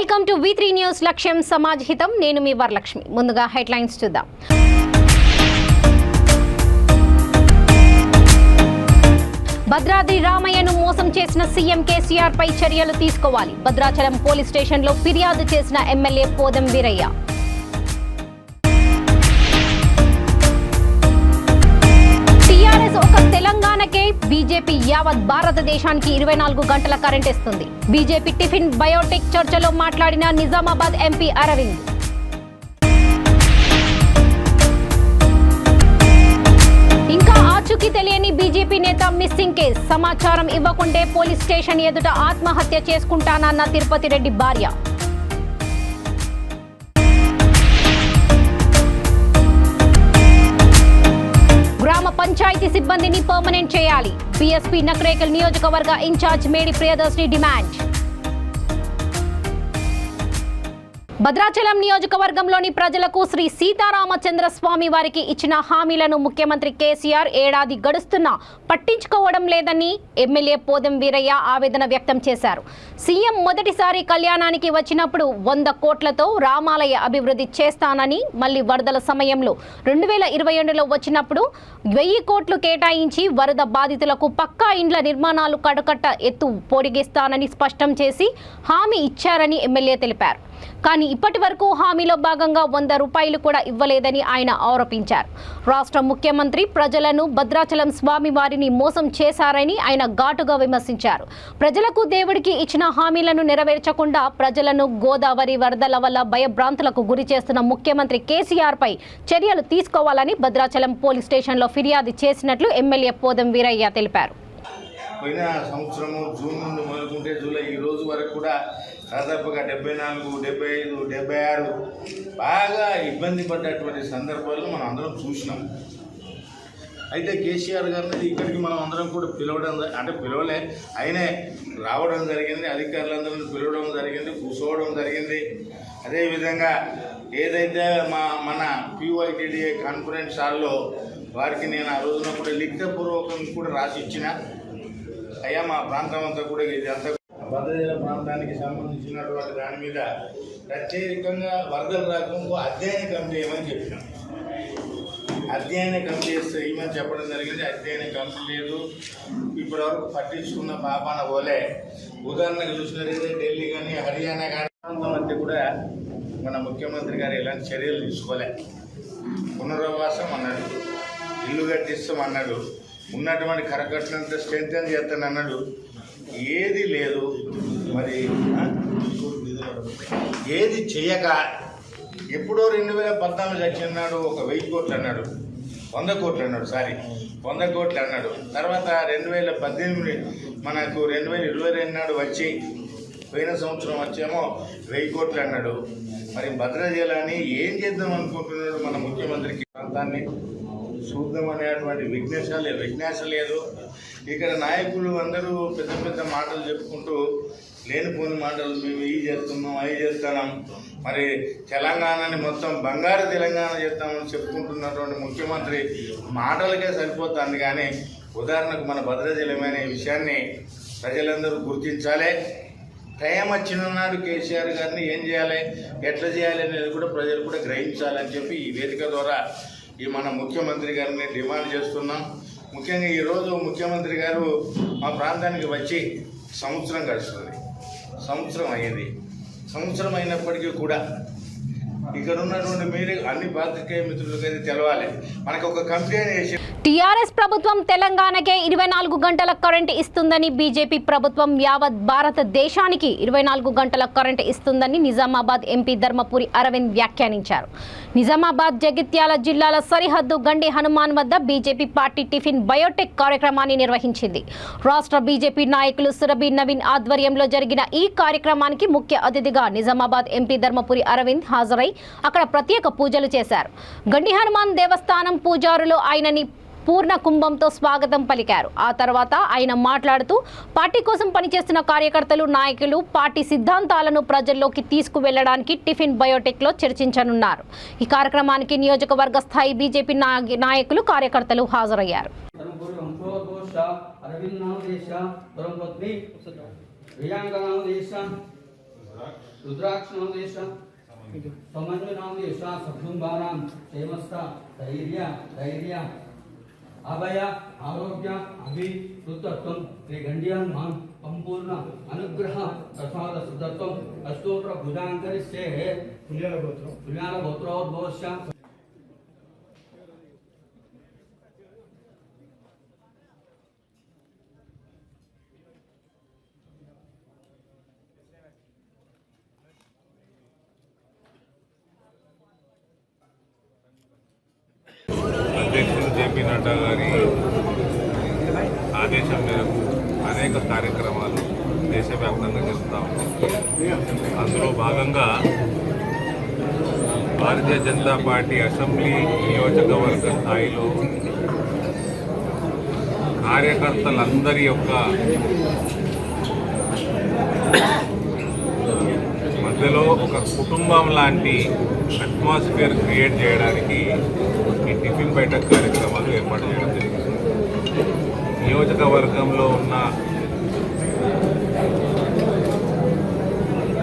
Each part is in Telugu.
వెల్కమ్ టు V3 న్యూస్ లక్ష్యం సమాజ్ హితం. నేను మీ వరలక్ష్మి. ముందుగా హెడ్లైన్స్ చూద్దాం. భద్రాద్రి రామయ్యను మోసం చేసిన సీఎం కేసీఆర్ పై చర్యలు తీసుకోవాలి. భద్రాచలం పోలీస్ స్టేషన్లో ఫిర్యాదు చేసిన ఎమ్మెల్యే పోదెం వీరయ్య. టీఆర్ఎస్ ఒక తెలంగాణకే, బీజేపీ యావత్ భారతదేశానికి 24 గంటల కరెంట్ ఇస్తుంది. బీజేపీ టిఫిన్ బయోటెక్ చర్చలో మాట్లాడిన నిజామాబాద్ ఎంపీ అరవింద్. ఇంకా ఆచూకీ తెలియని బీజేపీ నేత మిస్సింగ్ కేసు. సమాచారం ఇవ్వకుంటే పోలీస్ స్టేషన్ ఎదుట ఆత్మహత్య చేసుకుంటానన్న తిరుపతి రెడ్డి భార్య. గ్రామ పంచాయతీ సిబ్బందిని పర్మనెంట్ చేయాలి. బీఎస్పీ నకరేకల్ నియోజకవర్గ ఇన్ఛార్జ్ మేడి ప్రియదర్శిని డిమాండ్. భద్రాచలం నియోజకవర్గంలోని ప్రజలకు శ్రీ సీతారామచంద్ర స్వామి వారికి ఇచ్చిన హామీలను ముఖ్యమంత్రి కేసీఆర్ ఏడాది గడుస్తున్నా పట్టించుకోవడం లేదని ఎమ్మెల్యే పోదెం వీరయ్య ఆవేదన వ్యక్తం చేశారు. సీఎం మొదటిసారి కళ్యాణానికి వచ్చినప్పుడు 100 కోట్లతో రామాలయ అభివృద్ధి చేస్తానని, మళ్లీ వరదల సమయంలో 2022లో వచ్చినప్పుడు 1000 కోట్లు కేటాయించి వరద బాధితులకు పక్కా ఇండ్ల నిర్మాణాలు కడకట్ట ఎత్తు పొడిగిస్తానని స్పష్టం చేసి హామీ ఇచ్చారని ఎమ్మెల్యే తెలిపారు. కానీ ఇప్పటి వరకు హామీలో భాగంగా 100 రూపాయలు కూడా ఇవ్వలేదని ఆయన ఆరోపించారు. రాష్ట్ర ముఖ్యమంత్రి ప్రజలను భద్రాచలం స్వామి వారిని మోసం చేశారని ఆయన ఘాటుగా విమర్శించారు. ప్రజలకు దేవుడికి ఇచ్చిన హామీలను నెరవేర్చకుండా ప్రజలను గోదావరి వరదల వల్ల భయభ్రాంతులకు గురి చేస్తున్న ముఖ్యమంత్రి కేసీఆర్ పై చర్యలు తీసుకోవాలని భద్రాచలం పోలీస్ స్టేషన్లో ఫిర్యాదు చేసినట్లు ఎమ్మెల్యే పోదెం వీరయ్య తెలిపారు. పోయిన సంవత్సరము జూన్ నుండి మొదలుకుంటే జూలై ఈ రోజు వరకు కూడా దాదాపుగా 74, 75, 76 బాగా ఇబ్బంది పడ్డటువంటి సందర్భాలను మనం అందరం చూసినాం. అయితే కేసీఆర్ గారిని ఇక్కడికి మనం అందరం కూడా పిలవడం, అంటే పిలవలే, ఆయనే రావడం జరిగింది, అధికారులందరినీ పిలవడం జరిగింది, కూర్చోవడం జరిగింది. అదేవిధంగా ఏదైతే మన PYTDA కాన్ఫరెన్స్ హాల్లో వారికి నేను ఆ రోజున కూడా లిఖితపూర్వకంగా కూడా రాసి ఇచ్చిన, అయ్యా మా ప్రాంతం అంతా కూడా ఇదంతా భద్రాచల ప్రాంతానికి సంబంధించినటువంటి దాని మీద ప్రత్యేకంగా వరదలు రాకుండా అధ్యయన కమిటీ ఏమని చెప్పినాం. అధ్యయన కమిటీ ఏమని చెప్పడం జరిగింది. అధ్యయన కమిటీ లేదు, ఇప్పటివరకు పట్టించుకున్న పాపాన పోలే. ఉదాహరణకు చూసినట్లయితే ఢిల్లీ కానీ హర్యానా కానీ ప్రాంతం అంటే కూడా మన ముఖ్యమంత్రి గారు ఎలాంటి చర్యలు తీసుకోలే. పునరావాసం అన్నాడు, ఇల్లు కట్టిస్తాం అన్నాడు, ఉన్నటువంటి కరకట్లంతా స్ట్రెంథెన్ చేస్తాను అన్నాడు, ఏది లేదు. మరి ఏది చేయక ఎప్పుడో 2014 వచ్చినాడు ఒక 1000 కోట్లు అన్నాడు, 100 కోట్లు అన్నాడు, 100 కోట్లు అన్నాడు. తర్వాత 2018 మనకు 2022 నాడు వచ్చి పోయిన సంవత్సరం వచ్చేమో 1000 కోట్లు అన్నాడు. మరి భద్రాచలాన్ని ఏం చేద్దాం అనుకుంటున్నాడు మన ముఖ్యమంత్రికి? ప్రాంతాన్ని చూద్దాం అనేటువంటి విజ్ఞాస లేదు. ఇక్కడ నాయకులు అందరూ పెద్ద పెద్ద మాటలు చెప్పుకుంటూ లేనిపోని మాటలు, మేము ఇవి చేస్తున్నాం, అవి చేస్తున్నాం, మరి తెలంగాణని మొత్తం బంగారు తెలంగాణ చేస్తామని చెప్పుకుంటున్నటువంటి ముఖ్యమంత్రి మాటలకే సరిపోతుంది. కానీ ఉదాహరణకు మన భద్రాచలమైన విషయాన్ని ప్రజలందరూ గుర్తించాలి. టైం వచ్చిన నాడు కేసీఆర్ గారిని ఏం చేయాలి, ఎట్లా చేయాలి అనేది కూడా ప్రజలు కూడా గ్రహించాలని చెప్పి ఈ వేదిక ద్వారా మన ముఖ్యమంత్రి గారిని డిమాండ్ చేస్తున్నాం. ముఖ్యంగా ఈరోజు ముఖ్యమంత్రి గారు మా ప్రాంతానికి వచ్చి సంవత్సరం గడుస్తుంది, సంవత్సరం అయ్యింది. సంవత్సరం అయినప్పటికీ కూడా ఇక్కడ ఉన్నటువంటి మీరు అన్ని పాత్రికేయ మిత్రులకి అయితే తెలవాలి, మనకు ఒక కంప్లైంట్ చేసి టీఆర్ఎస్ ప్రభుత్వం తెలంగాణకే 24 గంటల కరెంట్ ఇస్తుందని, బీజేపీ ప్రభుత్వం యావత్ భారతదేశానికి 24 గంటల కరెంట్ ఇస్తుందని నిజామాబాద్ ఎంపీ ధర్మపురి అరవింద్ వ్యాఖ్యానించారు. నిజామాబాద్ జగిత్యాల జిల్లాల సరిహద్దు గండి హనుమాన్ వద్ద బీజేపీ పార్టీ టిఫిన్ బయోటెక్ కార్యక్రమాన్ని నిర్వహించింది. రాష్ట్ర బీజేపీ నాయకులు సురభి నవీన్ ఆధ్వర్యంలో జరిగిన ఈ కార్యక్రమానికి ముఖ్య అతిథిగా నిజామాబాద్ ఎంపీ ధర్మపురి అరవింద్ హాజరై అక్కడ ప్రత్యేక పూజలు చేశారు. గండి హనుమాన్ దేవస్థానం పూజారులు ఆయనని పూర్ణ కుంభంతో స్వాగతం పలికారు. ఆ తర్వాత ఆయన మాట్లాడుతూ పార్టీ కోసం పనిచేస్తున్న కార్యకర్తలు, నాయకులు పార్టీ సిద్ధాంతాలను ప్రజల్లోకి తీసుకువెళ్లడానికి టిఫిన్ బయోటెక్లో చర్చించనున్నారు. ఈ కార్యక్రమానికి నియోజకవర్గ స్థాయి బీజేపీ నాయకులు, కార్యకర్తలు హాజరయ్యారు. रुद्राक्षनामदेश समन्वयनामदेश सद्गुणानां क्षेमस्थ धैर्य अभय आरोग्य अभिवृद्धत्वं त्रिगण्डियं मां संपूर्ण अनुग्रह प्रसाद सिद्धत्वं अष्टोत्र भुजांकरिष्ये पुण्याल गोत्रोद्भवस्य అధ్యక్షులు జేపీ నడ్డా గారి ఆదేశం మేరకు అనేక కార్యక్రమాలు దేశవ్యాప్తంగా జరుగుతూ ఉన్నాయి. అందులో భాగంగా భారతీయ జనతా పార్టీ అసెంబ్లీ నియోజకవర్గ స్థాయిలో కార్యకర్తలందరి యొక్క మధ్యలో ఒక కుటుంబం లాంటి అట్మాస్ఫియర్ క్రియేట్ చేయడానికి ఈ టిఫిన్ బైఠక్ కార్యక్రమాలు ఏర్పాటు చేయడం జరిగింది. నియోజకవర్గంలో ఉన్న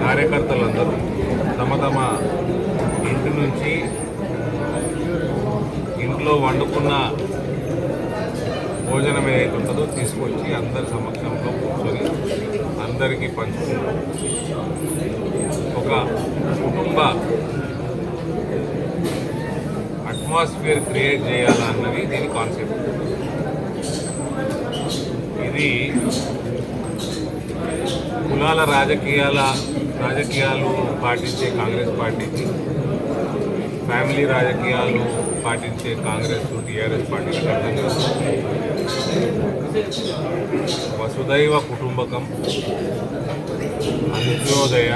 కార్యకర్తలందరూ తమ తమ ఇంటి నుంచి ఇంట్లో వండుకున్న భోజనం ఏదైతే ఉంటుందో తీసుకొచ్చి అందరి సమక్షంలో కూర్చొని అందరికీ పంచుకుంటూ ఒక కుటుంబ అట్మాస్ఫియర్ క్రియేట్ చేయాలన్నది దీని కాన్సెప్ట్. ఇది కులాల రాజకీయాలు పాటించే కాంగ్రెస్ పార్టీకి, ఫ్యామిలీ రాజకీయాలు పాటించే కాంగ్రెస్ టీఆర్ఎస్ పార్టీకి అర్థం కాదు. వసుదైవ కుటుంబకం, అంత్యోదయ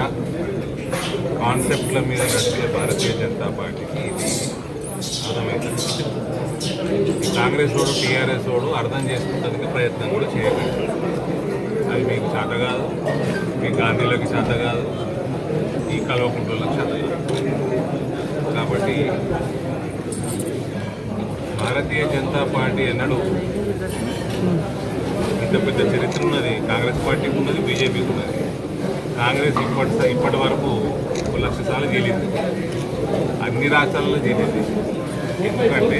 కాన్సెప్ట్ల మీద నడిచే భారతీయ జనతా పార్టీకి ఇది అర్థమవుతుంది. కాంగ్రెస్ వాడు టీఆర్ఎస్ వాడు అర్థం చేసుకుంటానికి ప్రయత్నం కూడా చేయలేదు. అది మీకు చేత కాదు, మీ గాంధీలకి చేత కాదు, ఈ కల్వకుంట్లకు చేత కాదు. కాబట్టి భారతీయ జనతా పార్టీ అన్నాడు ఇంత పెద్ద చరిత్ర ఉన్నది. కాంగ్రెస్ పార్టీకి ఉన్నది, బీజేపీకి ఉన్నది. కాంగ్రెస్ ఇప్పటి వరకు 1,00,000 సార్లు గెలింది, అన్ని రాష్ట్రాలలో గెలింది. ఎందుకంటే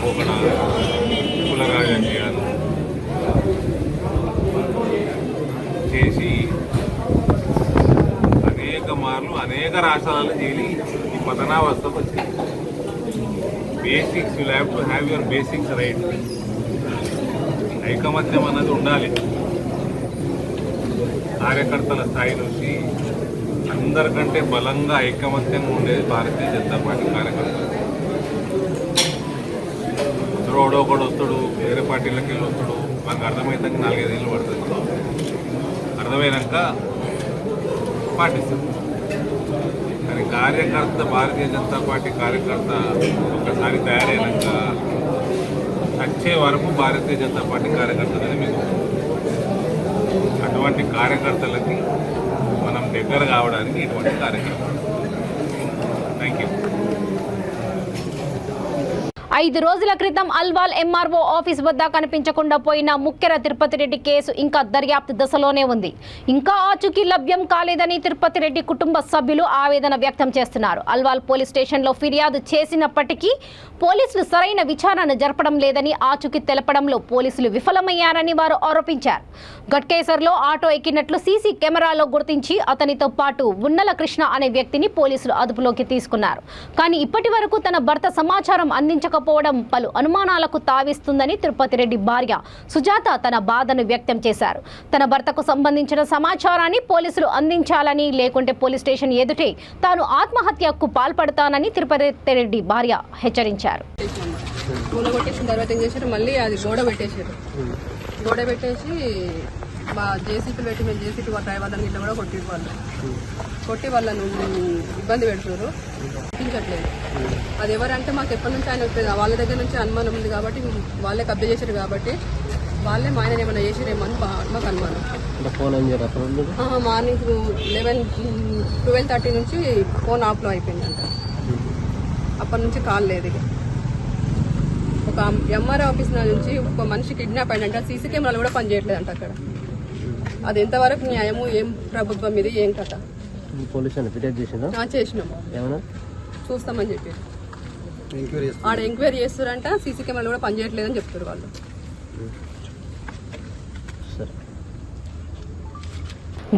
పోకడ కుల రాజకీయాలు చేసి అనేక మార్లు అనేక రాష్ట్రాలలో చేరి ఈ పతనావస్థకు వచ్చింది. Basics, you have to have your basics right. ఐకమత్యం అన్నది ఉండాలి. కార్యకర్తల స్థాయి నుంచి అందరికంటే బలంగా ఐకమత్యంగా ఉండేది భారతీయ జనతా పార్టీ కార్యకర్తలు. ఒకడు వస్తాడు, వేరే పార్టీలకు వెళ్ళి వస్తాడు, మనకు అర్థమైతే 4-5 ఏళ్ళు పడుతుంది. అర్థమైనాక పాటిస్తాడు. కానీ కార్యకర్త, భారతీయ జనతా పార్టీ కార్యకర్త ఒకసారి తయారైనాక వచ్చే వరకు భారతీయ జనతా పార్టీ కార్యకర్తలని మీకు అటువంటి కార్యకర్తలకి మనం దగ్గర కావడానికి ఇటువంటి కార్యక్రమం. Thank you. 5 రోజుల క్రితం అల్వాల్ ఎంఆర్ఓ ఆఫీస్ వద్ద కనిపించకుండా పోయిన ముక్కెర తిరుపతి రెడ్డి కేసు ఇంకా దర్యాప్తు దశలోనే ఉంది. ఇంకా ఆచూకీ లభ్యం కాలేదని తిరుపతి రెడ్డి కుటుంబ సభ్యులు ఆవేదన వ్యక్తం చేస్తున్నారు. అల్వాల్ పోలీస్ స్టేషన్లో ఫిర్యాదు చేసినప్పటికీ పోలీసులు సరైన విచారణ జరపడం లేదని, ఆచూకీ తెలపడంలో పోలీసులు విఫలమయ్యారని వారు ఆరోపించారు. గట్కేసర్లో ఆటో ఎక్కినట్లు సీసీ కెమెరాలో గుర్తించి అతనితో పాటు ఉన్నల కృష్ణ అనే వ్యక్తిని పోలీసులు అదుపులోకి తీసుకున్నారు. కానీ ఇప్పటి వరకు తన భర్త సమాచారం అందించకపోవడం పలు అనుమానాలకు తావిస్తుందని తిరుపతి రెడ్డి భార్య సుజాత తన బాధను వ్యక్తం చేశారు. తన భర్తకు సంబంధించిన సమాచారాన్ని పోలీసులు అందించాలని, లేకుంటే పోలీస్ స్టేషన్ ఎదుటే తాను ఆత్మహత్యకు పాల్పడతానని తిరుపతి రెడ్డి భార్య హెచ్చరించారు. కొట్టేసిన తర్వాత ఏం చేశారు, మళ్ళీ అది గోడ పెట్టేశారు. గోడ పెట్టేసి మా జేసీపీలు పెట్టి, మేము జేసీపీ డ్రైవర్లను ఇట్లా కూడా కొట్టి వాళ్ళను ఇబ్బంది పెడుతున్నారు, చూపించట్లేదు. అది ఎవరంటే మాకు ఎప్పటి నుంచి ఆయన వాళ్ళ దగ్గర నుంచి అనుమానం ఉంది కాబట్టి, వాళ్ళే కబ్జా చేశారు కాబట్టి వాళ్ళే మా ఆయన ఏమైనా చేసారేమో అని మాకు అనుమానం. మార్నింగ్ 12:30 నుంచి ఫోన్ ఆఫ్లో అయిపోయిందంట. అప్పటి నుంచి కాల్ లేదు. ఒక ఎంఆర్ఓ ఆఫీస్ నుంచి ఒక మనిషి కిడ్నాప్ అయిందంట. సీసీ కెమెరాలు కూడా పనిచేయట్లేదంట అక్కడ. అది ఎంతవరకు న్యాయము, ఏం ప్రభుత్వం ఇది, ఏం కథ? పోలీసులు ఫిర్యాదు చేసిందా? చేసినాం, ఏమన్నా చూస్తామని చెప్పి ఆడ ఎంక్వైరీ చేస్తారంట. సీసీ కెమెరాలు కూడా పనిచేయట్లేదని చెప్తారు వాళ్ళు. సరే.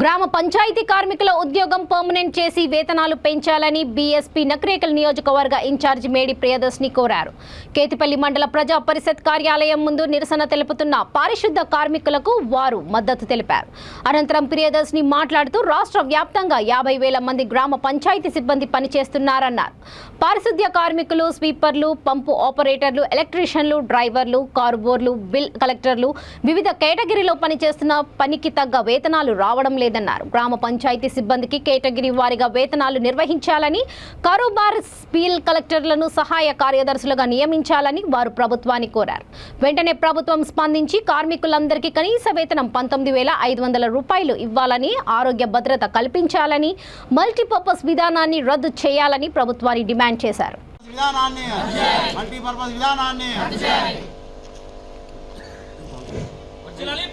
గ్రామ పంచాయతీ కార్మికుల ఉద్యోగం పర్మనెంట్ చేసి వేతనాలు పెంచాలని బీఎస్పీ నకరేకల్ నియోజకవర్గ ఇన్ఛార్జి మేడి ప్రియదర్శిని కోరారు. కేతిపల్లి మండల ప్రజా పరిషత్ కార్యాలయం ముందు నిరసన తెలుపుతున్న పారిశుద్ధ కార్మికులకు వారు మద్దతు తెలిపారు. అనంతరం ప్రియదర్శిని మాట్లాడుతూ రాష్ట్ర వ్యాప్తంగా 50,000 మంది గ్రామ పంచాయతీ సిబ్బంది పనిచేస్తున్నారన్నారు. పారిశుద్ధ్య కార్మికులు, స్వీపర్లు, పంపు ఆపరేటర్లు, ఎలక్ట్రీషియన్లు, డ్రైవర్లు, కారుబోర్లు, బిల్ కలెక్టర్లు వివిధ కేటగిరీలో పనిచేస్తున్న పనికి తగ్గ వేతనాలు రావడం లేదన్నారు. గ్రామ పంచాయతీ సిబ్బందికి కేటగిరీ వారీగా వేతనాలు నిర్వహించాలని, కారోబార్ బిల్ కలెక్టర్లను సహాయ కార్యదర్శులుగా నియమించాలని వారు ప్రభుత్వాన్ని కోరారు. వెంటనే ప్రభుత్వం స్పందించి కార్మికులందరికీ కనీస వేతనం 19,500 రూపాయలు ఇవ్వాలని, ఆరోగ్య భద్రత కల్పించాలని, మల్టీపర్పస్ విధానాన్ని రద్దు చేయాలని ప్రభుత్వాన్ని డిమాండ్ చేశారు.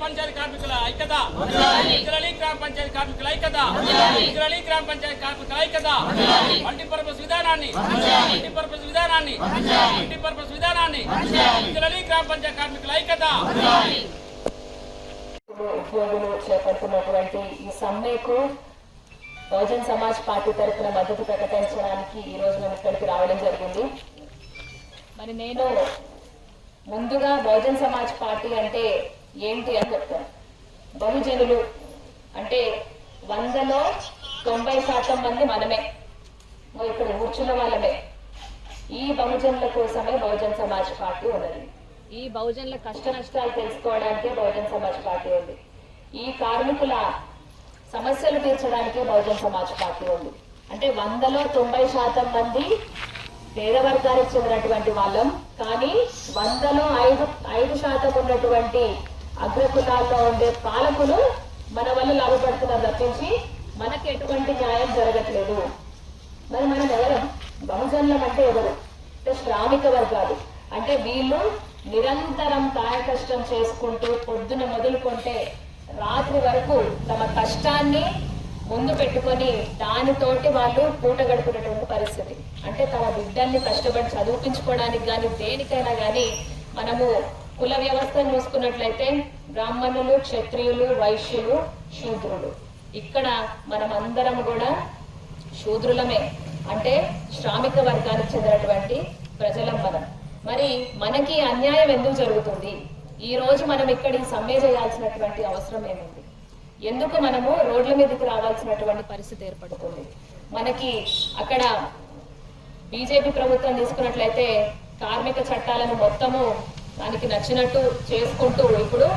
పంచాయతీ కార్మికుల ఐక్యత, గ్రామ పంచాయతీ కార్మికుల ఐక్యత, గ్రామ పంచాయతీ కార్మికుల ఐక్యత, మల్టీపర్పస్ విధానాన్ని గ్రామ పంచాయతీ కార్మికుల ఐక్యత. ఉద్యోగులు చేపడుతున్నటువంటి ఈ సమ్మెకు బహుజన్ సమాజ్ పార్టీ తరఫున మద్దతు ప్రకటించడానికి ఈ రోజు మనం ఇక్కడికి రావడం జరిగింది. మరి నేను ముందుగా బహుజన్ సమాజ్ పార్టీ అంటే ఏంటి అని చెప్తాను. బహుజనులు అంటే 100లో 90% మంది మనమే, ఇక్కడ కూర్చున్న వాళ్ళమే. ఈ బహుజనుల కోసమే బహుజన్ సమాజ్ పార్టీ ఉన్నది. ఈ బహుజనుల కష్ట నష్టాలు తెలుసుకోవడానికే బహుజన్ సమాజ్ పార్టీ ఉంది. ఈ కార్మికుల సమస్యలు తీర్చడానికే బహుజన్ సమాజ్ పార్టీ ఉంది. అంటే 100లో 90% మంది పేద వర్గానికి చెందినటువంటి వాళ్ళం, కానీ 100లో 5% ఉన్నటువంటి అగ్రకులాల్లో ఉండే పాలకులు మన వల్ల లాభపడుతున్నారు తప్పించి మనకి ఎటువంటి న్యాయం జరగట్లేదు. మరి మనం ఎవరు? బహుజనులం అంటే ఎవరు? అంటే శ్రామిక వర్గాలు. అంటే వీళ్ళు నిరంతరం కాయ కష్టం చేసుకుంటూ పొద్దున మొదలుకుంటే రాత్రి వరకు తమ కష్టాన్ని ముందు పెట్టుకొని దానితోటి వాళ్ళు పూట గడుపుతున్నటువంటి పరిస్థితి. అంటే తమ బిడ్డల్ని కష్టపడి చదివించుకోవడానికి కానీ దేనికైనా కానీ మనము కుల వ్యవస్థను చూసుకున్నట్లయితే బ్రాహ్మణులు, క్షత్రియులు, వైశ్యులు, శూద్రులు. ఇక్కడ మనం అందరం కూడా శూద్రులమే, అంటే శ్రామిక వర్గానికి చెందినటువంటి ప్రజలం మనం. మరి మనకి అన్యాయం ఎందుకు జరుగుతుంది? ఈ రోజు మనం ఇక్కడ ఈ సమ్మె చేయాల్సినటువంటి అవసరం ఏముంది? ఎందుకు మనము రోడ్ల మీదకి రావాల్సినటువంటి పరిస్థితి ఏర్పడుతుంది? మనకి అక్కడ బీజేపీ ప్రభుత్వం తీసుకున్నట్లయితే కార్మిక చట్టాలను మొత్తము దానికి నచ్చినట్టు చేసుకుంటూ ఇప్పుడు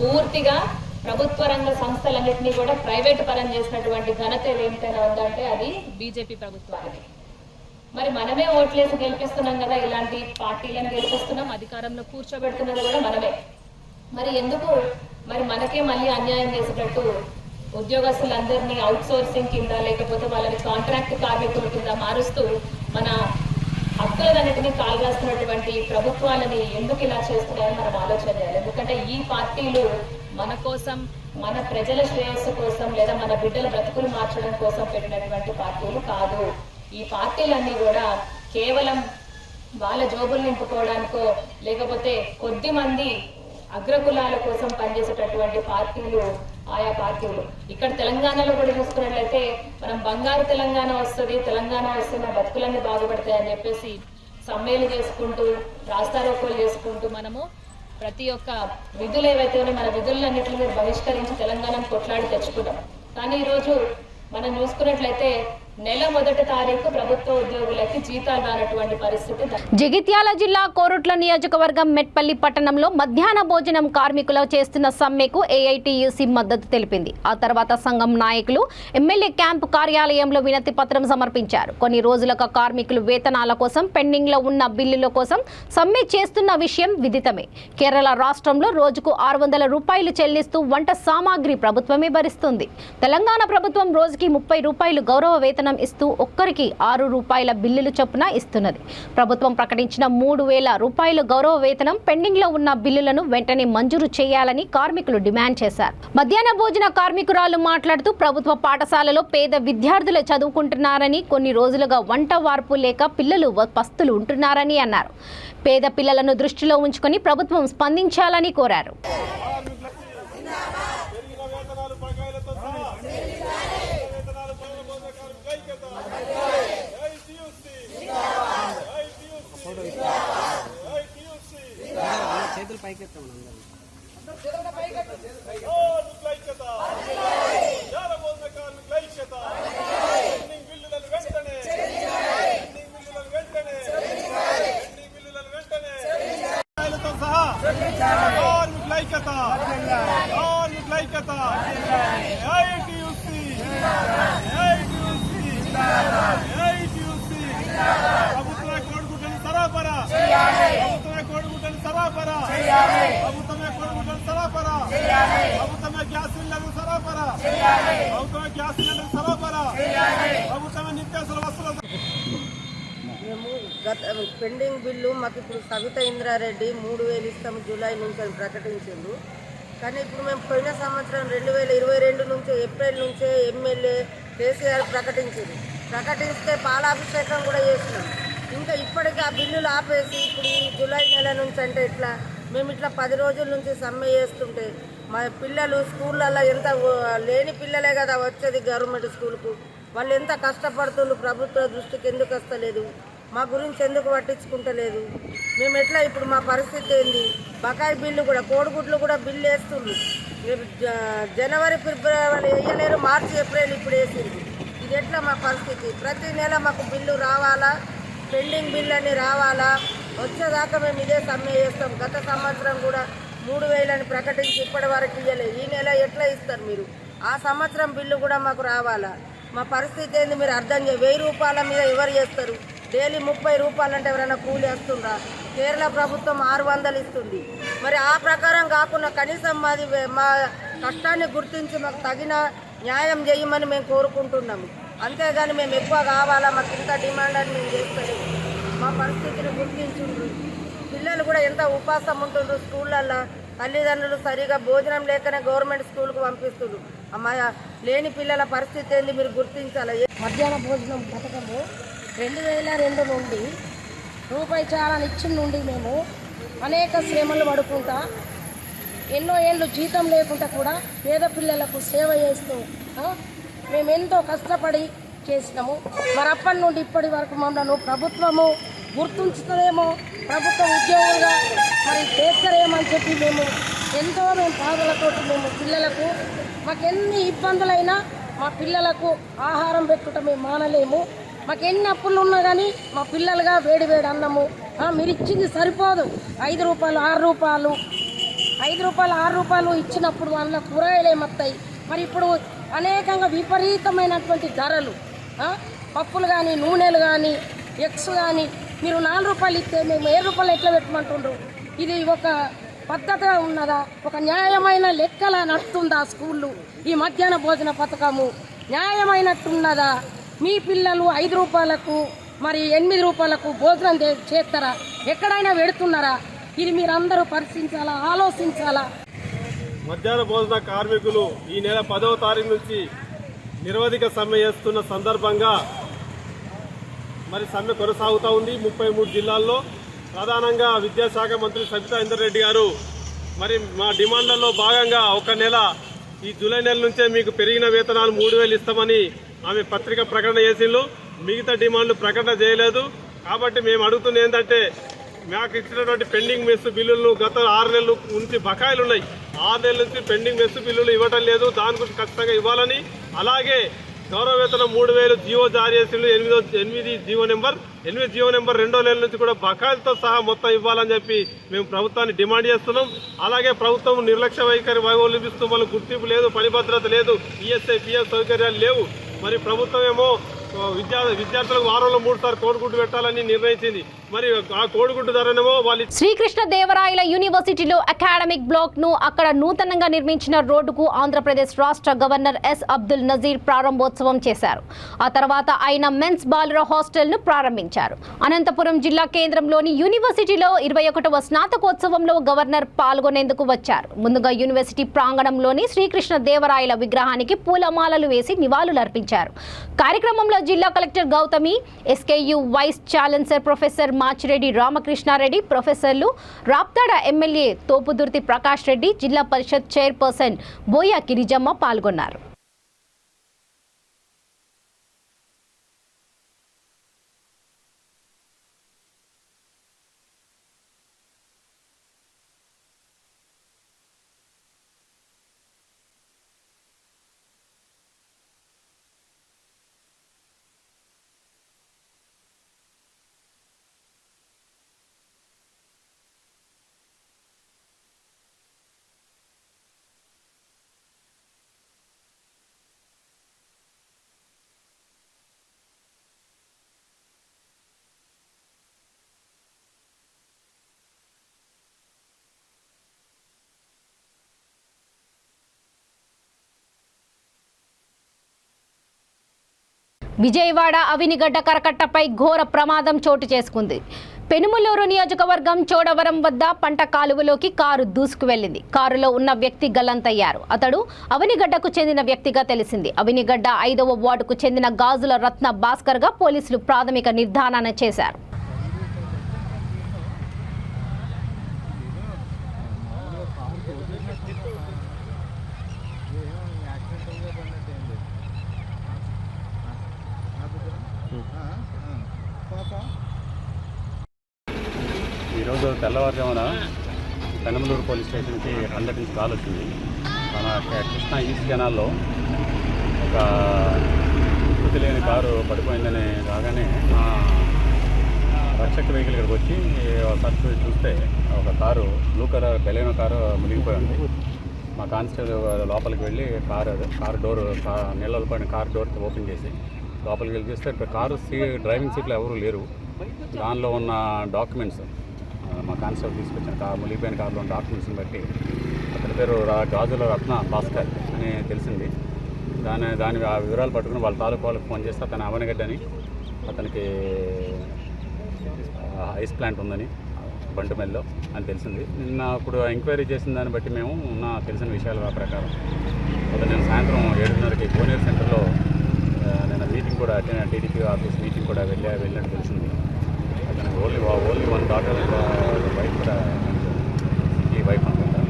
పూర్తిగా ప్రభుత్వ రంగ సంస్థలన్నింటినీ కూడా ప్రైవేట్ పరం చేసినటువంటి ఘనత ఏమిటైనా ఉందంటే అది బీజేపీ ప్రభుత్వానికి. మరి మనమే ఓట్లేసి గెలిపిస్తున్నాం కదా, ఇలాంటి పార్టీలను గెలిపిస్తున్నాం, అధికారంలో కూర్చోబెడుతున్నది కూడా మనమే. మరి ఎందుకు మరి మనకే మళ్ళీ అన్యాయం చేసేటట్టు ఉద్యోగస్తులందరినీ అవుట్ సోర్సింగ్ కింద లేకపోతే వాళ్ళని కాంట్రాక్ట్ కార్మికుల కింద మారుస్తూ మన హక్కులన్నింటినీ కాల్గాస్తున్నటువంటి ప్రభుత్వాలని ఎందుకు ఇలా చేస్తున్నారని మనం ఆలోచన చేయాలి. ఎందుకంటే ఈ పార్టీలు మన కోసం, మన ప్రజల శ్రేయస్సు కోసం లేదా మన బిడ్డల బ్రతుకులు మార్చడం కోసం పెట్టినటువంటి పార్టీలు కాదు. ఈ పార్టీలన్నీ కూడా కేవలం వాళ్ళ జోబులు నింపుకోవడానికో లేకపోతే కొద్ది మంది అగ్రకులాల కోసం పనిచేసేటటువంటి పార్టీలు ఆయా పార్టీలు. ఇక్కడ తెలంగాణలో కూడా చూసుకున్నట్లయితే మనం బంగారు తెలంగాణ వస్తుంది, తెలంగాణ వస్తే మన బతుకులన్నీ బాగుపడతాయని చెప్పేసి సమ్మెలు చేసుకుంటూ రాస్తారోకోలు చేసుకుంటూ మనము ప్రతి ఒక్క విధులు ఏవైతే మన విధులన్నింటినీ బహిష్కరించి తెలంగాణను కొట్లాడి తెచ్చుకున్నాం. కానీ ఈరోజు మనం చూసుకున్నట్లయితే నెల 1వ తారీఖు ప్రభుత్వ ఉద్యోగులకి జీతాలు రానటువంటి పరిస్థితి. జగిత్యాల జిల్లా కోరుట్ల నియోజకవర్గం మెట్పల్లి పట్టణంలో మధ్యాహ్న భోజనం కార్మికులు చేస్తున్న సమ్మెకు ఏఐటీయూసీ మద్దతు తెలిపింది. ఆ తర్వాత సంఘం నాయకులు ఎమ్మెల్యే క్యాంపు కార్యాలయంలో వినతి పత్రం సమర్పించారు. కొన్ని రోజులుగా కార్మికులు వేతనాల కోసం పెండింగ్ లో ఉన్న బిల్లుల కోసం సమ్మె చేస్తున్న విషయం విదితమే. కేరళ రాష్ట్రంలో రోజుకు 600 రూపాయలు చెల్లిస్తూ వంట సామాగ్రి ప్రభుత్వమే భరిస్తుంది. తెలంగాణ ప్రభుత్వం రోజుకి 30 రూపాయలు గౌరవ వేతనం వేతనం ఇస్తూ ఒక్కరికి 6 రూపాయల బిల్లులు చొప్పున ఇస్తున్నది. ప్రభుత్వం ప్రకటించిన 3,000 రూపాయల గౌరవ వేతనం పెండింగ్లో ఉన్న బిల్లులను వెంటనే మంజూరు చేయాలని కార్మికులు డిమాండ్ చేశారు. మధ్యాహ్న భోజన కార్మికురాలు మాట్లాడుతూ ప్రభుత్వ పాఠశాలలో పేద విద్యార్థులు చదువుకుంటున్నారని, కొన్ని రోజులుగా వంట వార్పు లేక పిల్లలు పస్తులు ఉంటున్నారని అన్నారు. పేద పిల్లలను దృష్టిలో ఉంచుకొని ప్రభుత్వం స్పందించాలని కోరారు. చేతులు పైకెత్తాం మేము పెండింగ్ బిల్లు మాకు ఇప్పుడు సవితా ఇంద్రారెడ్డి 3,000 ఇస్తాము జూలై నుంచి అని ప్రకటించిండు. కానీ ఇప్పుడు మేము పోయిన సంవత్సరం 2022 నుంచి ఏప్రిల్ నుంచే ఎమ్మెల్యే కేసీఆర్ ప్రకటిస్తే పాలాభిషేకం కూడా చేసినాం. ఇంకా ఇప్పటికీ ఆ బిల్లులు ఆపేసి ఇప్పుడు ఈ జూలై నెల నుంచి అంటే ఇట్లా మేము ఇట్లా 10 రోజుల నుంచి సమ్మె చేస్తుంటే మా పిల్లలు స్కూళ్ళల్లో ఎంత లేని పిల్లలే కదా వచ్చేది గవర్నమెంట్ స్కూల్కు, వాళ్ళు ఎంత కష్టపడుతుండ్రు, ప్రభుత్వ దృష్టికి ఎందుకు వస్తలేదు, మా గురించి ఎందుకు పట్టించుకుంటలేదు, మేము ఎట్లా ఇప్పుడు మా పరిస్థితి ఏంది. బకాయి బిల్లు కూడా కోడిగుడ్లు కూడా బిల్లు వేస్తుండ్రు, జనవరి ఫిబ్రవరి వేయలేరు, మార్చి ఏప్రిల్ ఇప్పుడు వేసింది. ఇది ఎట్లా మా పరిస్థితి. ప్రతి నెల మాకు బిల్లు రావాలా, పెండింగ్ బిల్లు అని రావాలా, వచ్చేదాకా మేము ఇదే సమ్మె చేస్తాం. గత సంవత్సరం కూడా 3,000 అని ప్రకటించి ఇప్పటి వరకు ఇవ్వలేదు. ఈ నెల ఎట్లా ఇస్తారు మీరు? ఆ సంవత్సరం బిల్లు కూడా మాకు రావాలా. మా పరిస్థితి ఏంది మీరు అర్థం చేయ. 1,000 రూపాయల మీద ఎవరు చేస్తారు? డైలీ 30 రూపాయలు అంటే ఎవరైనా కూలి వస్తుందా? కేరళ ప్రభుత్వం 600 ఇస్తుంది. మరి ఆ ప్రకారం కాకుండా కనీసం మా కష్టాన్ని గుర్తించి మాకు తగిన న్యాయం చేయమని మేము కోరుకుంటున్నాము. అంతేగాని మేము ఎక్కువ కావాలా, మాకు ఇంత డిమాండ్ అని మేము చేస్తలేము. మా పరిస్థితిని గుర్తించుండ్రు. పిల్లలు కూడా ఎంత ఉపాసం ఉంటుండ్రు స్కూళ్ళల్లో. తల్లిదండ్రులు సరిగా భోజనం లేకనే గవర్నమెంట్ స్కూల్కు పంపిస్తుండ్రు. మా లేని పిల్లల పరిస్థితి ఏంది మీరు గుర్తించాలి. మధ్యాహ్న భోజనం పథకము 2002 నుండి రూపాయి చాలాని ఇచ్చిన నుండి మేము అనేక శ్రమలు పడుకుంటా ఎన్నో ఏళ్ళు జీతం లేకుండా కూడా పేద పిల్లలకు సేవ చేస్తూ మేము ఎంతో కష్టపడి చేసినాము. మరి అప్పటి నుండి ఇప్పటి వరకు మమ్మల్ని ప్రభుత్వము గుర్తుంచుతుందేమో, ప్రభుత్వ ఉద్యోగులుగా మరి చేస్తారేమని చెప్పి మేము బాధలతో మేము పిల్లలకు మాకెన్ని ఇబ్బందులైనా మా పిల్లలకు ఆహారం పెట్టుకుంటే మేము మానలేము. మాకెన్ని అప్పులు ఉన్నా కానీ మా పిల్లలుగా వేడి వేడి అన్నము మీరు ఇచ్చింది సరిపోదు. 5 రూపాయలు 6 రూపాయలు 5 రూపాయలు 6 రూపాయలు ఇచ్చినప్పుడు అందులో కూరగాయలు ఏమొస్తాయి. మరి ఇప్పుడు అనేకంగా విపరీతమైనటువంటి ధరలు, పప్పులు కానీ నూనెలు కానీ ఎగ్స్ కానీ మీరు 4 రూపాయలు ఇస్తే మేము 7 రూపాయలు ఎట్లా పెట్టమంటుండ్రు? ఇది ఒక పద్ధతిగా ఉన్నదా? ఒక న్యాయమైన లెక్కలా నడుస్తుందా స్కూళ్ళు? ఈ మధ్యాహ్న భోజన పథకము న్యాయమైనట్టున్నదా? మీ పిల్లలు 5 రూపాయలకు మరి 8 రూపాయలకు భోజనం చేస్తారా? ఎక్కడైనా పెడుతున్నారా? ఇది మీరందరూ పరిశీలించాలా, ఆలోచించాలా. మధ్యాహ్న భోజన కార్మికులు ఈ నెల 10వ తారీఖు నుంచి నిరవధిక సమ్మె చేస్తున్న సందర్భంగా మరి సమ్మె కొనసాగుతూ ఉంది 33 జిల్లాల్లో. ప్రధానంగా విద్యాశాఖ మంత్రి సబితా ఇంద్రారెడ్డి గారు మరి మా డిమాండ్లలో భాగంగా ఒక నెల ఈ జూలై నెల నుంచే మీకు పెరిగిన వేతనాలు 3,000 ఇస్తామని ఆమె పత్రిక ప్రకటన చేసిండ్రు. మిగతా డిమాండ్లు ప్రకటన చేయలేదు. కాబట్టి మేము అడుగుతున్నది ఏంటంటే మాకు ఇచ్చినటువంటి పెండింగ్ మెస్సు బిల్లులను గత 6 నెలల నుంచి బకాయిలు ఉన్నాయి. 6 నెలల నుంచి పెండింగ్ మెస్సు బిల్లులు ఇవ్వటం లేదు. దాని గురించి ఖచ్చితంగా ఇవ్వాలని, అలాగే గౌరవ వేతనం 3,000 జీవో జారీ చేసిండ్రు. 8 జీవో నెంబర్ 2వ నెల నుంచి కూడా బకాయిలతో సహా మొత్తం ఇవ్వాలని చెప్పి మేము ప్రభుత్వాన్ని డిమాండ్ చేస్తున్నాం. అలాగే ప్రభుత్వం నిర్లక్ష్య వైఖరి వైవలిపిస్తూ వాళ్ళకు గుర్తింపు లేదు, పని భద్రత లేదు, ఈఎస్ఐ పిఎఫ్ సౌకర్యాలు లేవు. మరి ప్రభుత్వం ఏమో విద్యార్థులకు వారంలో 3 సార్లు కోడిగుడ్డు పెట్టాలని నిర్ణయించింది. మరి ఆ కోడిగుడ్డు ధరనేమో వాళ్ళు. శ్రీకృష్ణదేవరాయల యూనివర్సిటీలో అకాడమిక్ బ్లాక్ ను అక్కడ నూతనంగా నిర్మించిన రోడ్డుకు ఆంధ్రప్రదేశ్ రాష్ట్ర గవర్నర్ ఎస్ అబ్దుల్ నజీర్ ప్రారంభోత్సవం చేశారు. ఆ తర్వాత ఆయన మెన్స్ బాలుర హాస్టల్ ను ప్రారంభించారు. అనంతపురం జిల్లా కేంద్రంలోని యూనివర్సిటీలో 21వ స్నాతకోత్సవంలో గవర్నర్ పాల్గొనేందుకు వచ్చారు. ముందుగా యూనివర్సిటీ ప్రాంగణంలోని శ్రీకృష్ణదేవరాయల విగ్రహానికి పూలమాలలు వేసి నివాళులర్పించారు. కార్యక్రమంలో జిల్లా collector Gautami, SKU vice chancellor professor Machireddy Ramakrishna Reddy, ప్రొఫెసర్లు, రాప్తాడ ఎమ్మెల్యే తోపుదుర్తి ప్రకాష్ రెడ్డి, జిల్లా పరిషత్ చైర్పర్సన్ బోయ గిరిజమ్మ పాల్గొన్నారు. విజయవాడ అవినిగడ్డ కరకట్టపై ఘోర ప్రమాదం చోటు చేసుకుంది. పెనుమలూరు నియోజకవర్గం చోడవరం వద్ద పంట కాలువలోకి కారు దూసుకు వెళ్లింది. కారులో ఉన్న వ్యక్తి గల్లంతయ్యారు. అతడు అవినిగడ్డకు చెందిన వ్యక్తిగా తెలిసింది. అవినిగడ్డ 5వ వార్డుకు చెందిన గాజుల రత్న భాస్కర్ గా పోలీసులు ప్రాథమిక నిర్ధారణ చేశారు. ఈరోజు తెల్లవారుజామున పెనమలూరు పోలీస్ స్టేషన్కి 100 నుంచి కాల్ వచ్చింది. మన కృష్ణా ఈస్ట్ కెనాల్లో ఒక గుర్తు లేని కారు పడిపోయిందని రాగానే రక్షక వెహికల్ ఇక్కడికి వచ్చి ఒకసారి చూస్తే ఒక car blue colour Baleno car మునిగిపోయింది. మా కానిస్టేబుల్ లోపలికి వెళ్ళి కారు డోర్ నీళ్ళలో పడిన కారు డోర్ ఓపెన్ చేసి లోపలికి వెళ్ళి చూస్తే కారు డ్రైవింగ్ సీట్లో ఎవరూ లేరు. దానిలో ఉన్న డాక్యుమెంట్స్ మా కానిస్టేబుల్ తీసుకొచ్చిన మునిగిపోయిన కారులో ఉన్న డాక్యుమెంట్స్ని బట్టి అతని పేరు గాజుల రత్న భాస్కర్ అని తెలిసింది. దాని ఆ వివరాలు పట్టుకుని వాళ్ళ తాలూకు వాళ్ళకి ఫోన్ చేస్తే అతను అవనగడ్డని, అతనికి ఐస్ ప్లాంట్ ఉందని బంటుమెల్లో అని తెలిసింది. నిన్న ఇప్పుడు ఎంక్వైరీ చేసిన దాన్ని బట్టి మేము తెలిసిన విషయాల ప్రకారం నేను సాయంత్రం 7:30కి కోనేరు సెంటర్లో నిన్న మీటింగ్ కూడా టీడీపీ ఆఫీస్ మీటింగ్ కూడా వెళ్ళినట్టు తెలిసింది. అతనికి ఓన్లీ 1 డాటర్ వైఫ్ కూడా ఈ వైఫ్ అనుకుంటా.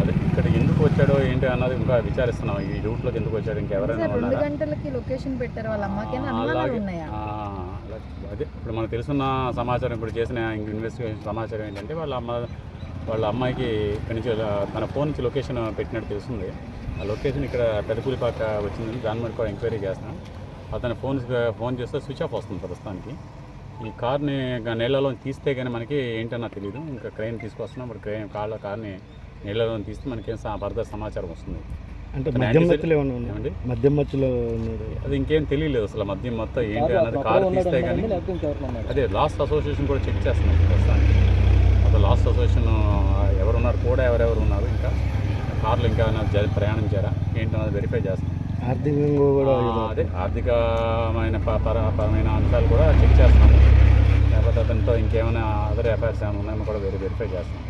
అదే ఇక్కడ ఎందుకు వచ్చాడో ఏంటి అన్నది ఇంకా విచారిస్తున్నాం. ఈ రూట్లోకి ఎందుకు వచ్చాడు, ఇంకెవరైనా అదే ఇప్పుడు మనకు తెలుసున్న సమాచారం, ఇప్పుడు చేసిన ఇన్వెస్టిగేషన్ సమాచారం ఏంటంటే వాళ్ళ అమ్మాయికి ఇక్కడి నుంచి తన ఫోన్ నుంచి లొకేషన్ పెట్టినట్టు తెలుస్తుంది. ఆ లొకేషన్ ఇక్కడ పెద్దపూలిపాక వచ్చిందని దాని మీద కూడా ఎంక్వైరీ చేస్తున్నాం. అతను ఫోన్ చేస్తే స్విచ్ ఆఫ్ వస్తుంది ప్రస్తుతానికి. ఈ కార్ని నీళ్ళలో తీస్తే కానీ మనకి ఏంటన్నా తెలియదు. ఇంకా క్రెయిన్ తీసుకొస్తున్నాం. ఇప్పుడు కార్ని నీళ్ళలో తీస్తే మనకి ఫర్దర్ సమాచారం వస్తుంది. అంటే మద్యం మధ్యలో అది ఇంకేం తెలియలేదు అసలు మద్యం మొత్తం ఏంటి అన్నది. కారు తీస్తే కానీ అదే లాస్ట్ అసోసియేషన్ కూడా చెక్ చేస్తున్నాం ప్రస్తుతానికి. అసలు లాస్ట్ అసోసియేషన్ ఎవరున్నారు కూడా ఎవరెవరు ఉన్నారు, ఇంకా కార్లు ఇంకా ప్రయాణించారా ఏంటి అన్నది వెరిఫై చేస్తాం. ఆర్థికంగా కూడా అదే ఆర్థికమైన పరమైన అంశాలు కూడా చెక్ చేస్తున్నాము. లేకపోతే అతనితో ఇంకేమైనా అదర్ అఫైర్స్ ఏమైనా ఉన్నాయో కూడా వెరిఫై చేస్తాం.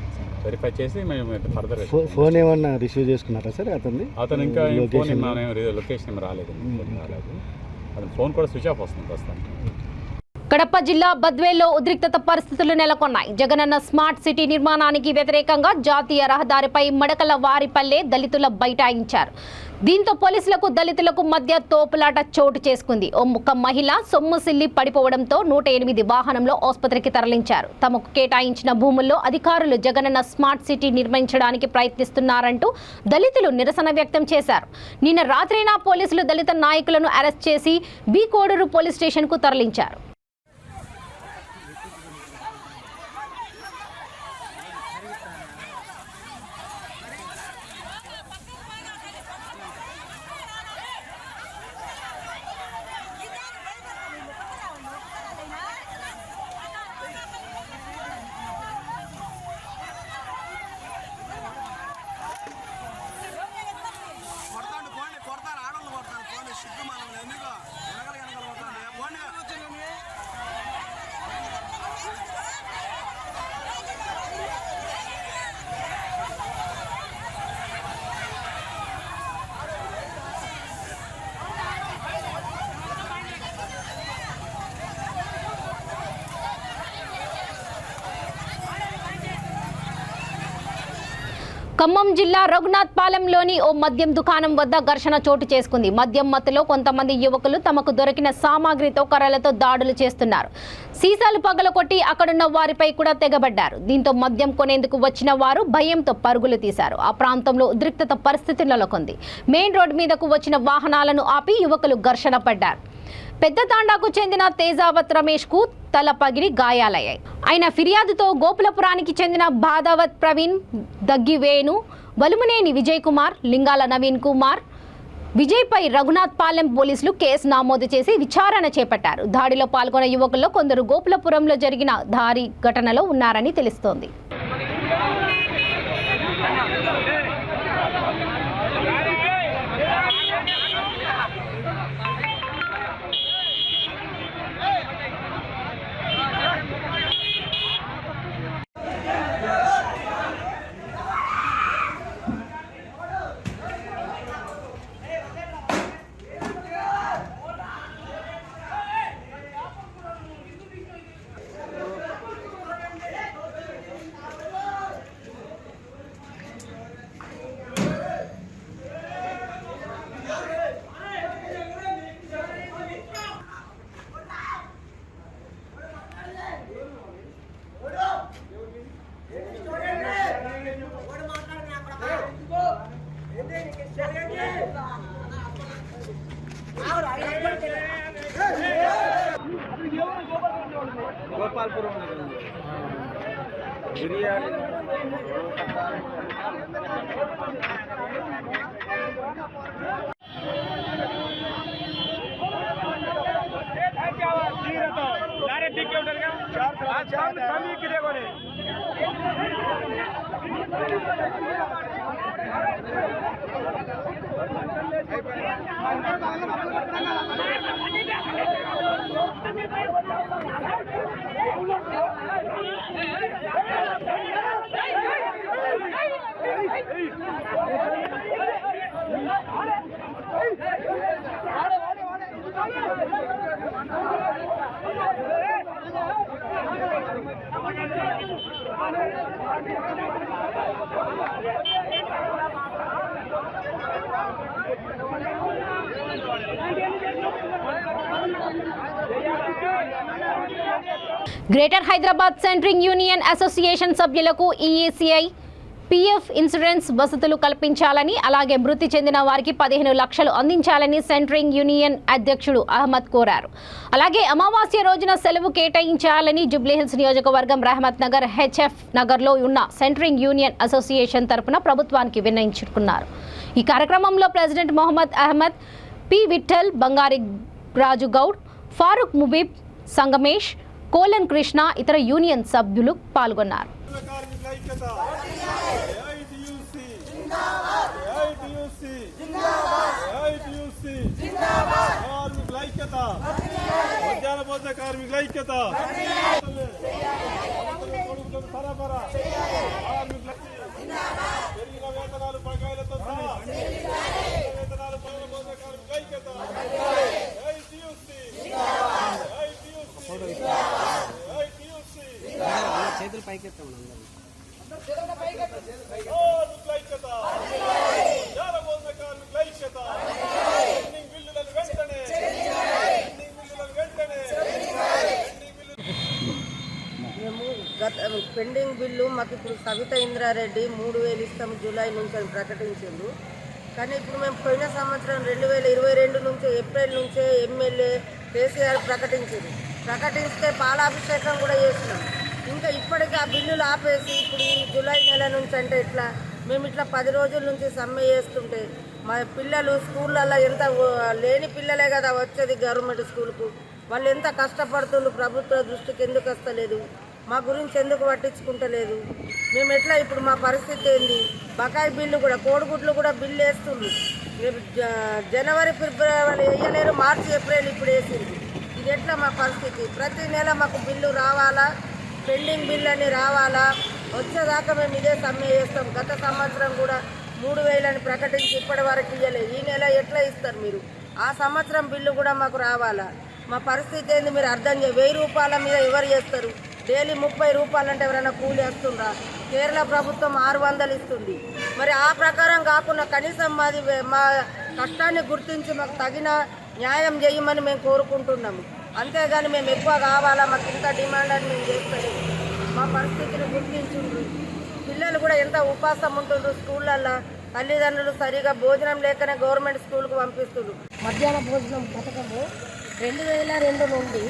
వెరిఫై చేసి మేము ఫర్దర్ ఫోన్ ఏమన్నా రిసీవ్ చేసుకున్నారా సార్ అతను ఇంకా లొకేషన్ ఏమి రాలేదు. అతని ఫోన్ కూడా స్విచ్ ఆఫ్ వస్తుంది ప్రస్తుతానికి. కడప జిల్లా బద్వేల్లో ఉద్రిక్తత పరిస్థితులు నెలకొన్నాయి. జగనన్న స్మార్ట్ సిటీ నిర్మాణానికి వ్యతిరేకంగా జాతీయ రహదారిపై మడకల వారిపల్లె దళితుల బైఠాయించారు. దీంతో పోలీసులకు దళితులకు మధ్య తోపులాట చోటు చేసుకుంది. ఒక మహిళ సొమ్ముసిల్లి పడిపోవడంతో 108 వాహనంలో ఆసుపత్రికి తరలించారు. తమకు కేటాయించిన భూముల్లో అధికారులు జగనన్న స్మార్ట్ సిటీ నిర్మించడానికి ప్రయత్నిస్తున్నారంటూ దళితులు నిరసన వ్యక్తం చేశారు. నిన్న రాత్రైనా పోలీసులు దళిత నాయకులను అరెస్ట్ చేసి బి కోడూరు పోలీస్ స్టేషన్కు తరలించారు. ఖమ్మం జిల్లా రఘునాథ్పాలెంలోని ఓ మద్యం దుకాణం వద్ద ఘర్షణ చోటు చేసుకుంది. మద్యం మత్తులో కొంతమంది యువకులు తమకు దొరికిన సామాగ్రితో కర్రలతో దాడులు చేస్తున్నారు. సీసాలు పగలకొట్టి అక్కడున్న వారిపై కూడా తెగబడ్డారు. దీంతో మద్యం కొనేందుకు వచ్చిన వారు భయంతో పరుగులు తీశారు. ఆ ప్రాంతంలో ఉద్రిక్తత పరిస్థితి నెలకొంది. మెయిన్ రోడ్డు మీదకు వచ్చిన వాహనాలను ఆపి యువకులు ఘర్షణ పడ్డారు. పెద్ద తాండాకు చెందిన తేజావత్ రమేష్ కు తల పగిలి గాయాలయ్యాయి. ఆయన ఫిర్యాదుతో గోపులపురానికి చెందిన బాదావత్ ప్రవీణ్, దగ్గి వేణు, వలుమునేని విజయ్ కుమార్, లింగాల నవీన్ కుమార్, విజయ్పై రఘునాథ్పాలెం పోలీసులు కేసు నమోదు చేసి విచారణ చేపట్టారు. దాడిలో పాల్గొన్న యువకుల్లో కొందరు గోపులపురంలో జరిగిన దాడి ఘటనలో ఉన్నారని తెలుస్తోంది. Gopalpuram biryani greater Hyderabad centring union association సభ్యులకు ఈఈసీఐ పీఎఫ్ ఇన్సూరెన్స్ వసతులు కల్పించాలని, అలాగే మృతి చెందిన వారికి 15 లక్షలు అందించాలని సెంట్రింగ్ యూనియన్ అధ్యక్షుడు అహ్మద్ కోరారు. అలాగే అమావాస్య రోజున సెలవు కేటాయించాలని జూబ్లీహిల్స్ నియోజకవర్గం రహమత్ నగర్, హెచ్ఎఫ్ నగర్లో ఉన్న సెంట్రింగ్ యూనియన్ అసోసియేషన్ తరపున ప్రభుత్వానికి విన్నవించుకున్నారు. ఈ కార్యక్రమంలో ప్రెసిడెంట్ మొహమ్మద్ అహ్మద్, పి విఠల్, బంగారి రాజు గౌడ్, ఫారూక్ ముబీబ్, సంగమేష్, కోలన్ కృష్ణ, ఇతర యూనియన్ సభ్యులు పాల్గొన్నారు. చేతులు పైకెత్తామని మేము పెండింగ్ బిల్లు మాకు ఇప్పుడు సవితా ఇంద్రారెడ్డి 3000 ఇస్తాము జూలై నుంచి అని ప్రకటించిండు. కానీ ఇప్పుడు మేము పోయిన సంవత్సరం 2022 నుంచి ఏప్రిల్ నుంచే ఎమ్మెల్యే కేసీఆర్ ప్రకటిస్తే పాలాభిషేకం కూడా చేసినాం. ఇంకా ఇప్పటికీ ఆ బిల్లులు ఆపేసి ఇప్పుడు ఈ జూలై నెల నుంచి అంటే ఇట్లా మేము ఇట్లా 10 రోజుల నుంచి సమ్మె చేస్తుంటే మా పిల్లలు స్కూళ్ళల్లో ఎంత లేని పిల్లలే కదా వచ్చేది గవర్నమెంట్ స్కూల్కు, వాళ్ళు ఎంత కష్టపడుతుండ్రు, ప్రభుత్వ దృష్టికి ఎందుకు వస్తలేదు, మా గురించి ఎందుకు పట్టించుకుంటలేదు, మేము ఎట్లా ఇప్పుడు మా పరిస్థితి ఏంది, బకాయి బిల్లు కూడా కోడిగుడ్లు కూడా బిల్లు వేస్తుండ్రు, రేపు జనవరి ఫిబ్రవరి వేయలేరు, మార్చి ఏప్రిల్ ఇప్పుడు వేసింది. ఇది ఎట్లా మా పరిస్థితి? ప్రతి నెల మాకు బిల్లు రావాలా, పెండింగ్ బిల్ అని రావాలా, వచ్చేదాకా మేము ఇదే సమ్మె చేస్తాం. గత సంవత్సరం కూడా 3000 అని ప్రకటించి ఇప్పటి వరకు ఇవ్వలేదు. ఈ నెల ఎట్లా ఇస్తారు మీరు? ఆ సంవత్సరం బిల్లు కూడా మాకు రావాలా? మా పరిస్థితి ఏంది మీరు అర్థం చేయ. 1000 రూపాయల మీద ఎవరు చేస్తారు? డైలీ 30 రూపాయలు అంటే ఎవరైనా కూలి వస్తుండ్రా? కేరళ ప్రభుత్వం 600 ఇస్తుంది. మరి ఆ ప్రకారం కాకుండా కనీసం మా కష్టాన్ని గుర్తించి మాకు తగిన న్యాయం చేయమని మేము కోరుకుంటున్నాము. అంతేగాని మేము ఎక్కువ కావాలా, మాకు ఇంత డిమాండ్ అని మేము చేస్తలేము. మా పరిస్థితిని గుర్తించుండ్రు. పిల్లలు కూడా ఎంత ఉపాసం ఉంటుండ్రు స్కూళ్ళల్లో. తల్లిదండ్రులు సరిగా భోజనం లేకనే గవర్నమెంట్ స్కూల్కు పంపిస్తున్నారు. మధ్యాహ్న భోజనం పథకము 2002 నుండి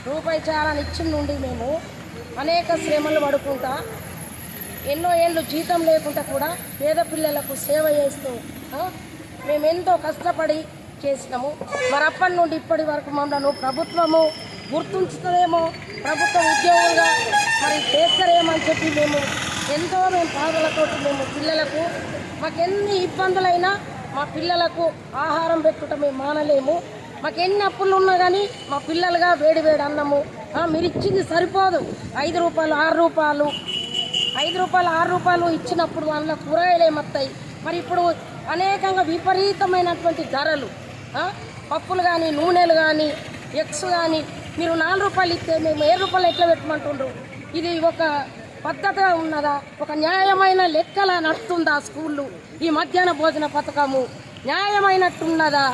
రూపాయి చాలా నిత్యం నుండి మేము అనేక శ్రమలు పడుకుంటా ఎన్నో ఏళ్ళు జీతం లేకుండా కూడా పేద పిల్లలకు సేవ చేస్తూ మేము ఎంతో కష్టపడి చేసినాము. మరి అప్పటి నుండి ఇప్పటి వరకు మమ్మల్ని ప్రభుత్వము గుర్తుంచుతుందేమో, ప్రభుత్వ ఉద్యోగులుగా మరి చేస్తారేమని చెప్పి మేము బాధలతోటి మేము పిల్లలకు మాకెన్ని ఇబ్బందులైనా మా పిల్లలకు ఆహారం పెట్టుట మేము మానలేము. మాకు ఎన్ని అప్పులు ఉన్నా కానీ మా పిల్లలుగా వేడి అన్నము మీరు ఇచ్చింది సరిపోదు. 5 రూపాయలు 6 రూపాయలు 5 రూపాయలు 6 రూపాయలు ఇచ్చినప్పుడు అందులో కూరగాయలు ఏమొస్తాయి. మరి ఇప్పుడు అనేకంగా విపరీతమైనటువంటి ధరలు, పప్పులు కానీ నూనెలు కానీ ఎగ్స్ కానీ మీరు 4 రూపాయలు ఇస్తే మేము 7 రూపాయలు ఎట్లా పెట్టమంటుండ్రు? ఇది ఒక పద్ధతిగా ఉన్నదా? ఒక న్యాయమైన లెక్కల నడుస్తుందా స్కూళ్ళు? ఈ మధ్యాహ్న భోజన పథకము న్యాయమైనట్టున్నదా?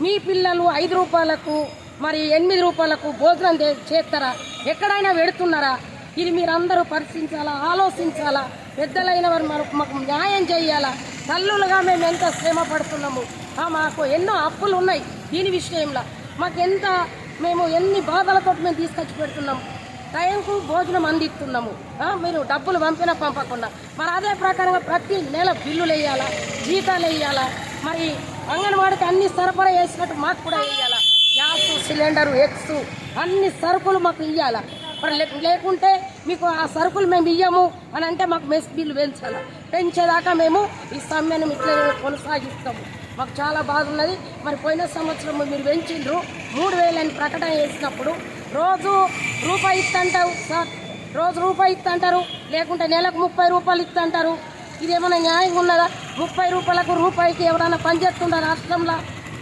మీ పిల్లలు 5 రూపాయలకు మరి 8 రూపాయలకు భోజనం చేస్తారా? ఎక్కడైనా పెడుతున్నారా? ఇది మీరందరూ పరిశీలించాలా, ఆలోచించాలా. పెద్దలైన వారు మాకు న్యాయం చేయాలా. తల్లులుగా మేము ఎంత శ్రమ పడుతున్నాము. మాకు ఎన్నో అప్పులు ఉన్నాయి. దీని విషయంలో మేము ఎన్ని బాధలతో మేము తీసుకొచ్చి పెడుతున్నాము. టైంకు భోజనం అందిస్తున్నాము. మీరు డబ్బులు పంపకుండా మరి అదే ప్రకారంగా ప్రతి నెల బిల్లులు వేయాలా, జీతాలు వేయాలా. మరి అంగన్వాడికి అన్ని సరఫరా చేసినట్టు మాకు కూడా వేయాలా. గ్యాస్ సిలిండరు ఎగ్స్ అన్ని సరుకులు మాకు ఇవ్వాలా. మరి లేకుంటే మీకు ఆ సరుకులు మేము ఇయ్యము అని అంటే మాకు మెస్ బిల్లు పెంచాలా. పెంచేదాకా మేము ఈ సమ్మెను ఇట్లా కొనసాగిస్తాము. మాకు చాలా బాధ ఉన్నది. మరి పోయిన సంవత్సరం మీరు పెంచిండ్రు 3000 అని ప్రకటన చేసినప్పుడు రోజు రూపాయి ఇస్తంటావు సార్, రోజు రూపాయి ఇస్తంటారు, లేకుంటే నెలకు 30 రూపాయలు ఇస్తంటారు. ఇదేమైనా న్యాయంగా ఉన్నదా? 30 రూపాయలకు రూపాయికి ఎవరైనా పనిచేస్తుందా రాష్ట్రంలో?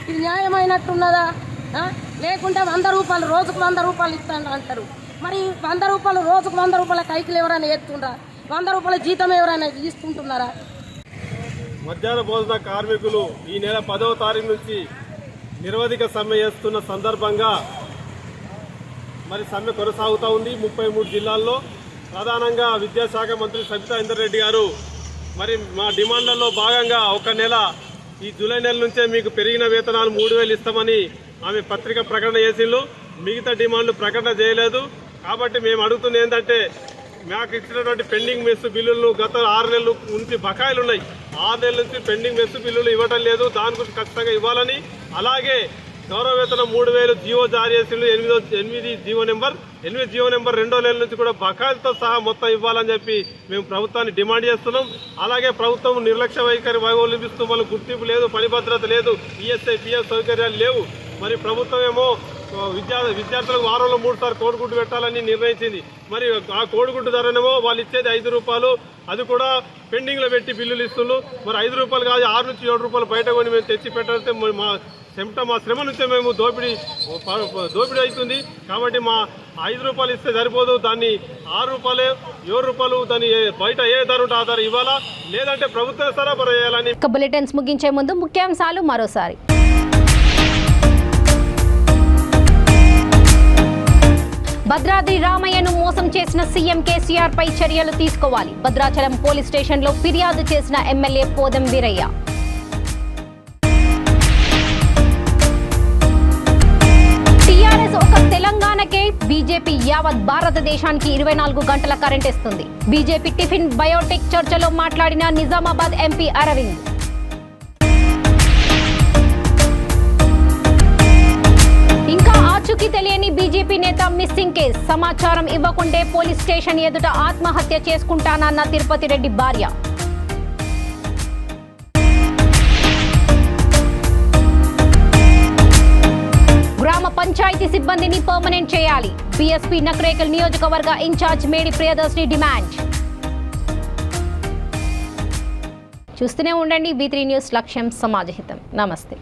ఇది న్యాయమైనట్టున్నదా? లేకుంటే 100 రూపాయలు రోజుకు 100 రూపాయలు ఇస్తాను అంటారు. మరి 100 రూపాయలు రోజుకు 100 రూపాయల కైకిలు ఎవరైనా ఎత్తుండ్రా? 100 రూపాయల జీతం ఎవరైనా తీసుకుంటున్నారా? మధ్యాహ్న భోజన కార్మికులు ఈ నెల 10వ తారీఖు నుంచి నిరవధిక సమ్మె చేస్తున్న సందర్భంగా మరి సమ్మె కొనసాగుతూ ఉంది 33 జిల్లాల్లో. ప్రధానంగా విద్యాశాఖ మంత్రి సబితా ఇంద్రారెడ్డి గారు మరి మా డిమాండ్లలో భాగంగా ఒక నెల ఈ జూలై నెల నుంచే మీకు పెరిగిన వేతనాలు 3000 ఇస్తామని ఆమె పత్రిక ప్రకటన చేసిండ్రు. మిగతా డిమాండ్లు ప్రకటన చేయలేదు. కాబట్టి మేము అడుగుతున్నది ఏంటంటే మాకు ఇచ్చినటువంటి పెండింగ్ మెస్సు బిల్లులను గత 6 నెలల నుంచి బకాయిలు ఉన్నాయి. 6 నెలల నుంచి పెండింగ్ మెస్సు బిల్లులు ఇవ్వటం లేదు. దాని గురించి ఖచ్చితంగా ఇవ్వాలని, అలాగే గౌరవ వేతనం 3000 జీవో జారీ చేసిండు. 8 జీవో నెంబర్ 2వ నెల నుంచి కూడా బకాయిలతో సహా మొత్తం ఇవ్వాలని చెప్పి మేము ప్రభుత్వాన్ని డిమాండ్ చేస్తున్నాం. అలాగే ప్రభుత్వం నిర్లక్ష్య వైఖరి వైవోలిపిస్తూ వాళ్ళకు గుర్తింపు లేదు, పని భద్రత లేదు, ఈఎస్ఐ పిఎఫ్ సౌకర్యాలు లేవు. మరి ప్రభుత్వం ఏమో విద్యార్థులకు వారంలో 3 సార్లు కోడిగుడ్డు పెట్టాలని నిర్ణయించింది. మరి ఆ కోడిగుడ్డు ధరనేమో వాళ్ళు ఇచ్చేది 5 రూపాయలు, అది కూడా పెండింగ్లో పెట్టి బిల్లులు ఇస్తున్నారు. మరి 5 రూపాయలు కాదు 6 నుంచి 7 రూపాయలు బయట కొని మేము తెచ్చి పెట్టాలంటే మా శ్రమ నుంచే మేము దోపిడీ అవుతుంది. కాబట్టి మా 5 రూపాయలు ఇస్తే సరిపోదు, దాన్ని 6 రూపాయలు 7 రూపాయలు దాన్ని బయట ఏ ధర ఉంటే ఆ ధర ఇవ్వాలా, లేదంటే ప్రభుత్వం సరఫరా చేయాలని. బులెటిన్స్ ముగించే ముందు ముఖ్యాంశాలు మరోసారి. భద్రాద్రి రామయ్యను మోసం చేసిన సీఎం కేసీఆర్ పై చర్యలు తీసుకోవాలి. భద్రాచలం పోలీస్ స్టేషన్లో ఫిర్యాదు చేసిన ఎమ్మెల్యే పోదెం వీరయ్య. టీఆర్ఎస్ ఒక తెలంగాణకే, బీజేపీ యావత్ భారతదేశానికి 24 గంటల కరెంట్ ఇస్తుంది. బీజేపీ టిఫిన్ బయోటెక్ చర్చలో మాట్లాడిన నిజామాబాద్ ఎంపీ అరవింద్. ఇంకా ఆచూకీ తెలియని బీజేపీ నేత మిస్సింగ్ కేసు. సమాచారం ఇవ్వకుంటే పోలీస్ స్టేషన్ ఎదుట ఆత్మహత్య చేసుకుంటానన్న తిరుపతి రెడ్డి భార్య. గ్రామ పంచాయతీ సిబ్బందిని పర్మనెంట్ చేయాలి. బీఎస్పీ నకరేకల్ నియోజకవర్గ ఇన్ఛార్జ్ మేడి ప్రియదర్శిని డిమాండ్. చూస్తూనే ఉండండి V3 న్యూస్, లక్ష్యం సమాజహితం. నమస్తే.